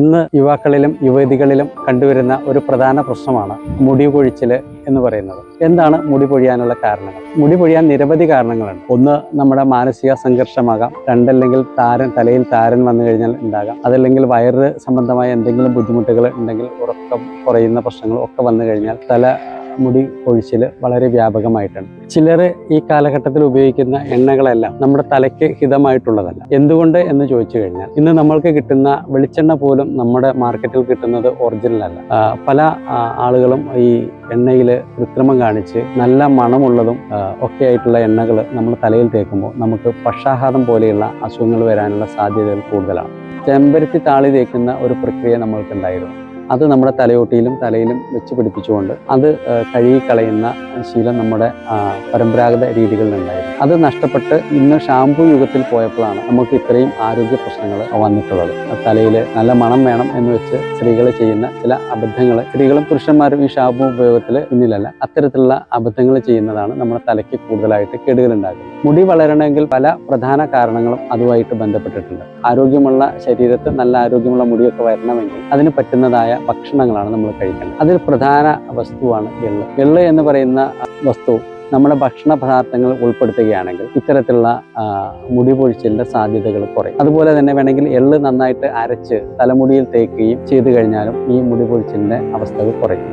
ഇന്ന് യുവാക്കളിലും യുവതികളിലും കണ്ടുവരുന്ന ഒരു പ്രധാന പ്രശ്നമാണ് മുടി കൊഴിച്ചിൽ എന്ന് പറയുന്നത്. എന്താണ് മുടി പൊഴിയാനുള്ള കാരണങ്ങൾ? മുടി പൊഴിയാൻ നിരവധി കാരണങ്ങളുണ്ട്. ഒന്ന്, നമ്മുടെ മാനസിക സംഘർഷമാകാം. രണ്ടല്ലെങ്കിൽ തലയിൽ താരൻ വന്നു കഴിഞ്ഞാൽ ഉണ്ടാകാം. അതല്ലെങ്കിൽ വയറ് സംബന്ധമായ എന്തെങ്കിലും ബുദ്ധിമുട്ടുകൾ ഉണ്ടെങ്കിൽ, ഉറക്കം കുറയുന്ന പ്രശ്നങ്ങൾ ഒക്കെ വന്നു കഴിഞ്ഞാൽ മുടി കൊഴിച്ചിൽ വളരെ വ്യാപകമായിട്ടുണ്ട്. ചിലർ ഈ കാലഘട്ടത്തിൽ ഉപയോഗിക്കുന്ന എണ്ണകളെല്ലാം നമ്മുടെ തലയ്ക്ക് ഹിതമായിട്ടുള്ളതല്ല. എന്തുകൊണ്ട് എന്ന് ചോദിച്ചു കഴിഞ്ഞാൽ, ഇന്ന് നമ്മൾക്ക് കിട്ടുന്ന വെളിച്ചെണ്ണ പോലും നമ്മുടെ മാർക്കറ്റിൽ കിട്ടുന്നത് ഒറിജിനൽ അല്ല. പല ആളുകളും ഈ എണ്ണയിൽ കൃത്രിമം കാണിച്ച് നല്ല മണമുള്ളതും ഒക്കെ ആയിട്ടുള്ള എണ്ണകൾ നമ്മൾ തലയിൽ തേക്കുമ്പോൾ നമുക്ക് പക്ഷാഘാതം പോലെയുള്ള അസുഖങ്ങൾ വരാനുള്ള സാധ്യതകൾ കൂടുതലാണ്. ചെമ്പരത്തി താളി തേക്കുന്ന ഒരു പ്രക്രിയ നമ്മൾക്കുണ്ടായിരുന്നു. അത് നമ്മുടെ തലയോട്ടിയിലും തലയിലും വെച്ച് പിടിപ്പിച്ചുകൊണ്ട് അത് കഴുകിക്കളയുന്ന ശീലം നമ്മുടെ പരമ്പരാഗത രീതികളിലുണ്ടായിരുന്നു. അത് നഷ്ടപ്പെട്ട് ഇന്ന് ഷാംപൂ യുഗത്തിൽ പോയപ്പോഴാണ് നമുക്ക് ഇത്രയും ആരോഗ്യ പ്രശ്നങ്ങൾ വന്നിട്ടുള്ളത്. തലയിൽ നല്ല മണം വേണം എന്ന് വെച്ച് സ്ത്രീകൾ ചെയ്യുന്ന ചില അബദ്ധങ്ങൾ, സ്ത്രീകളും പുരുഷന്മാരും ഈ ഷാംപൂ ഉപയോഗത്തിൽ പിന്നിലല്ല, അത്തരത്തിലുള്ള അബദ്ധങ്ങൾ ചെയ്യുന്നതാണ് നമ്മുടെ തലയ്ക്ക് കൂടുതലായിട്ട് കേടുകളുണ്ടാകുന്നത്. മുടി വളരണമെങ്കിൽ പല പ്രധാന കാരണങ്ങളും അതുമായിട്ട് ബന്ധപ്പെട്ടിട്ടുണ്ട്. ആരോഗ്യമുള്ള ശരീരത്ത് നല്ല ആരോഗ്യമുള്ള മുടിയൊക്കെ വരണമെങ്കിൽ അതിന് പറ്റുന്നതായ ഭക്ഷണങ്ങളാണ് നമ്മൾ കഴിക്കേണ്ടത്. അതിൽ പ്രധാന വസ്തുവാണ് എള്ള്. എള്ള് എന്ന് പറയുന്ന വസ്തു നമ്മുടെ ഭക്ഷണ പദാർത്ഥങ്ങൾ ഉൾപ്പെടുത്തുകയാണെങ്കിൽ ഇത്തരത്തിലുള്ള മുടി പൊഴിച്ചിലിന്റെ സാധ്യതകൾ കുറയും. അതുപോലെ തന്നെ വേണമെങ്കിൽ എള്ള് നന്നായിട്ട് അരച്ച് തലമുടിയിൽ തേക്കുകയും ചെയ്തു കഴിഞ്ഞാലും ഈ മുടി പൊഴിച്ചിലിന്റെ അവസ്ഥകൾ കുറയും.